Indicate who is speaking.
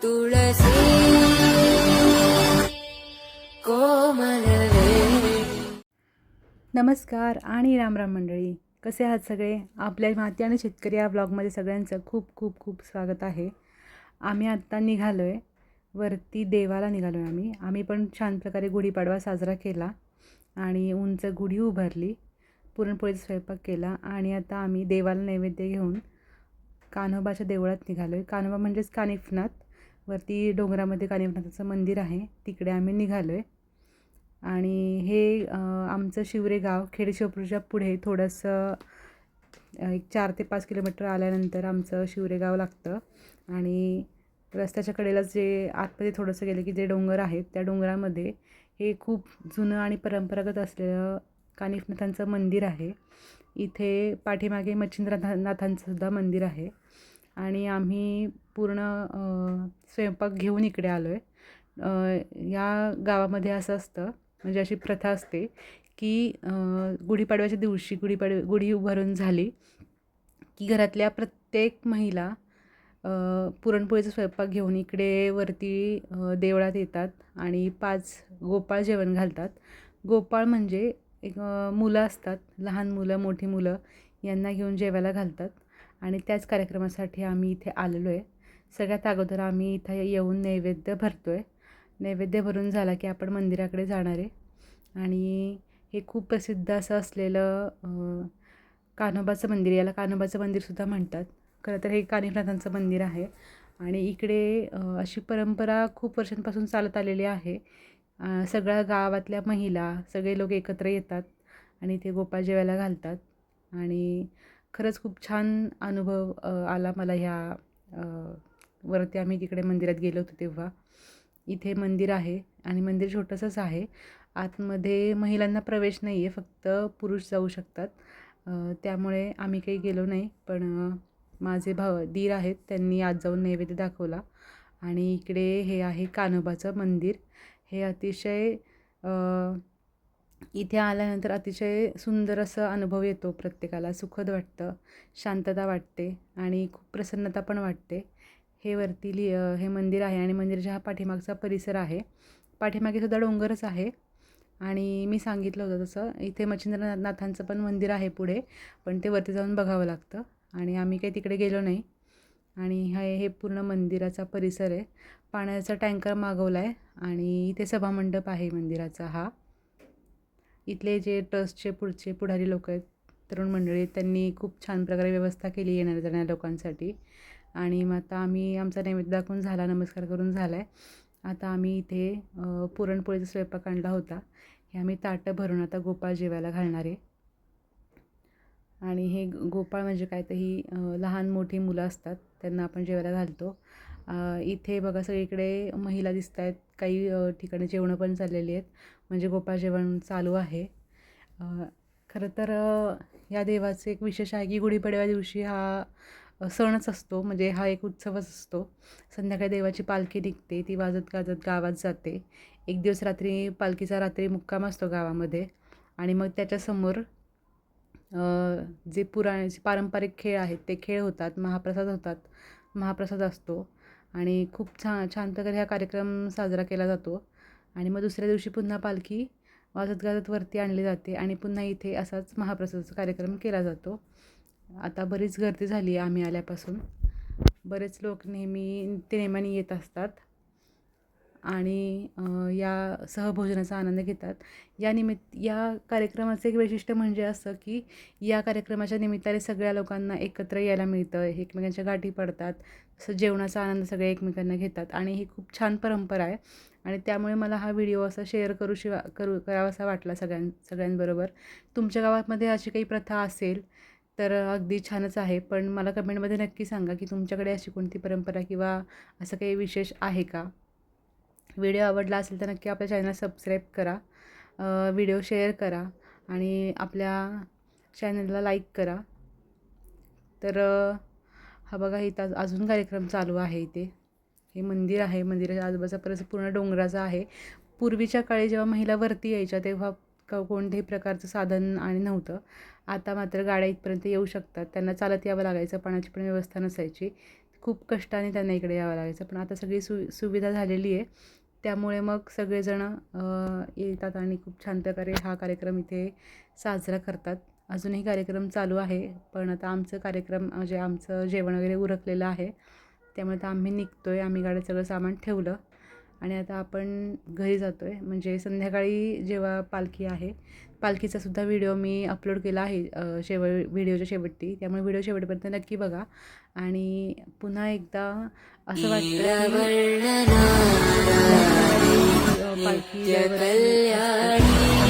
Speaker 1: तुळसी कोमलवे.
Speaker 2: नमस्कार आणि रामराम मंडळी, कसे आहात सगळे? आपल्या माती आणि शेतकरी या ब्लॉगमध्ये सगळ्यांचं खूप खूप खूप स्वागत आहे. आम्ही आत्ता निघालो आहे, वरती देवाला निघालो आहे. आम्ही पण छान प्रकारे गुढीपाडवा साजरा केला आणि उंच गुढी उभारली, पुरणपोळीचा स्वयंपाक केला आणि आता आम्ही देवाला नैवेद्य घेऊन कान्होबाच्या देवळात निघालो आहे. कान्होबा म्हणजेच कानिफनाथ, वरती डोंगरामध्ये कानिफनाथाचं मंदिर आहे, तिकडे आम्ही निघालो आहे. आणि हे आमचं शिवरे गाव खेडशिवापूरच्या पुढे थोडंसं एक 4 ते 5 किलोमीटर आल्यानंतर आमचं शिवरे गाव लागतं. आणि रस्त्याच्या कडेलाच जे आतमध्ये थोडंसं गेलं की जे डोंगर आहेत, त्या डोंगरामध्ये हे खूप जुनं आणि परंपरागत असलेलं कानिफनाथांचं मंदिर आहे. इथे पाठीमागे मच्छिंद्रनाथांचं सुद्धा मंदिर आहे. आणि आम्ही पूर्ण स्वयंपाक घेऊन इकडे आलो आहे. या गावामध्ये असं असतं, म्हणजे अशी प्रथा असते की गुढीपाडव्याच्या दिवशी गुढी उभारून झाली की घरातल्या प्रत्येक महिला पुरणपोळीचा स्वयंपाक घेऊन इकडे वरती देवळात येतात आणि 5 गोपाळ जेवण घालतात. गोपाळ म्हणजे एक मुलं असतात, लहान मुलं मोठी मुलं यांना घेऊन जेवायला घालतात. आणि त्याच कार्यक्रमासाठी आम्ही इथे आलेलो आहे. सगळ्यात अगोदर आम्ही इथे येऊन नैवेद्य भरतो आहे. नैवेद्य भरून झाला की आपण मंदिराकडे जाणार आहे. आणि हे खूप प्रसिद्ध असं असलेलं कान्होबाचं मंदिर, याला कान्होबाचं मंदिरसुद्धा म्हणतात. खरं तर हे कानिफनाथांचं मंदिर आहे. आणि इकडे अशी परंपरा खूप वर्षांपासून चालत आलेली आहे. सगळ्या गावातल्या महिला सगळे लोक एकत्र येतात आणि ते गोपाळ जेवायला घालतात. आणि खरंच खूप छान अनुभव आला मला वरती आम्ही तिकडे मंदिरात गेलो होतो तेव्हा. इथे मंदिर आहे आणि मंदिर छोटंसंच आहे. आतमध्ये महिलांना प्रवेश नाही आहे, फक्त पुरुष जाऊ शकतात. त्यामुळे आम्ही काही गेलो नाही. पण माझे दीर आहेत, त्यांनी आत जाऊन नैवेद्य दाखवला. आणि इकडे हे आहे कान्होबाचं मंदिर. हे अतिशय इथे आल्यानंतर अतिशय सुंदर असा अनुभव येतो प्रत्येकाला. सुखद वाटतं, शांतता वाटते आणि खूप प्रसन्नता पण वाटते. हे वरती हे मंदिर आहे आणि मंदिराच्या हा पाठीमागचा परिसर आहे. पाठीमागेसुद्धा डोंगरच आहे. आणि मी सांगितलं होतं तसं इथे मच्छिंद्रनाथांचं पण मंदिर आहे पुढे, पण ते वरती जाऊन बघावं लागतं आणि आम्ही काही तिकडे गेलो नाही. आणि हे पूर्ण मंदिराचा परिसर आहे. पाण्याचा टँकर मागवला आहे आणि इथे सभामंडप आहे मंदिराचा हा. इथले जे ट्रस्टचे पुढारी लोक आहेत, तरुण मंडळी, त्यांनी खूप छान प्रकारे व्यवस्था केली येणाऱ्या जाणाऱ्या लोकांसाठी. आणि मग आता आम्ही आमचा नैवेद्य दाखवून झाला, नमस्कार करून झाला आहे. आता आम्ही इथे पुरणपोळीचा स्वयंपाक आणला होता, हे आम्ही ताटं भरून आता गोपाळ जेवायला घालणार आहे. आणि हे गोपाळ म्हणजे काय, तर ही लहान मोठी मुलं असतात, त्यांना आपण जेवायला घालतो. इथे बघा सगळीकडे महिला दिसत आहेत, काही ठिकाणी जेवणं पण चाललेली आहेत, म्हणजे गोपाळ जेवण चालू आहे. खरं तर या देवाचं एक विशेष आहे की गुढीपाडव्या दिवशी हा सणच असतो, म्हणजे हा एक उत्सवच असतो. संध्याकाळी देवाची पालखी निघते, ती वाजत गाजत गावात जाते. एक दिवस रात्री पालखीचा मुक्काम असतो गावामध्ये. आणि मग त्याच्यासमोर जे पारंपरिक खेळ आहेत ते खेळ होतात, महाप्रसाद असतो. आणि खूप छान प्रकारे हा कार्यक्रम साजरा केला जातो. आणि मग दुसऱ्या दिवशी पुन्हा पालखी वाजत गाजत वरती आणली जाते आणि पुन्हा इथे असाच महाप्रसादाचा कार्यक्रम केला जातो. आता बरीच गर्दी झाली आहे आम्ही आल्यापासून. बरेच लोक नित्यनेमाने येत असतात आणि या सहभोजनाचा आनंद घेतात. या कार्यक्रमाचं एक वैशिष्ट्य म्हणजे असं की या कार्यक्रमाच्या निमित्ताने सगळ्या लोकांना एकत्र यायला मिळतं, एकमेकांच्या गाठी पडतात, तसं जेवणाचा आनंद सगळे एकमेकांना घेतात. आणि ही खूप छान परंपरा आहे. आणि त्यामुळे मला हा व्हिडिओ असा शेअर करावासा वाटला सगळ्यांबरोबर. तुमच्या गावामध्ये अशी काही प्रथा असेल तर अगदी छानच आहे. पण मला कमेंटमध्ये नक्की सांगा की तुमच्याकडे अशी कोणती परंपरा किंवा असं काही विशेष आहे का. व्हिडिओ आवडला असेल तर नक्की आपल्या चॅनलला सबस्क्राईब करा, व्हिडिओ शेअर करा आणि आपल्या चॅनलला लाईक करा. तर हा बघा, इथं अजून कार्यक्रम चालू आहे. इथे हे मंदिर आहे, मंदिराच्या आजूबाजूचा परिसर पूर्ण डोंगराचा आहे. पूर्वीच्या काळी जेव्हा महिला वरती यायच्या तेव्हा कोणत्याही प्रकारचं साधन आणि नव्हतं. आता मात्र गाड्या इथपर्यंत येऊ शकतात. त्यांना चालत यावं लागायचं, पाण्याची पण व्यवस्था नसायची. खूप कष्टाने त्यांना इकडे यावं लागायचं. पण आता सगळी सुविधा झालेली आहे. त्यामुळे मग सगळेजणं येतात आणि खूप छान प्रकारे हा कार्यक्रम इथे साजरा करतात. अजूनही कार्यक्रम चालू आहे. पण आता आमचं कार्यक्रम म्हणजे आमचं जेवण वगैरे उरकलेलं आहे. त्यामुळे आता आम्ही निघतो आहे. आम्ही गाडीत सगळं सामान ठेवलं आणि आता आपण घरी जातो आहे. म्हणजे संध्याकाळी जेव्हा पालखी आहे, पालखीचासुद्धा व्हिडिओ मी अपलोड केला आहे व्हिडिओच्या शेवटी. त्यामुळे व्हिडिओ शेवटपर्यंत नक्की बघा. आणि पुन्हा एकदा असं वाटतं की पालखी दरवर्षी असते. आणि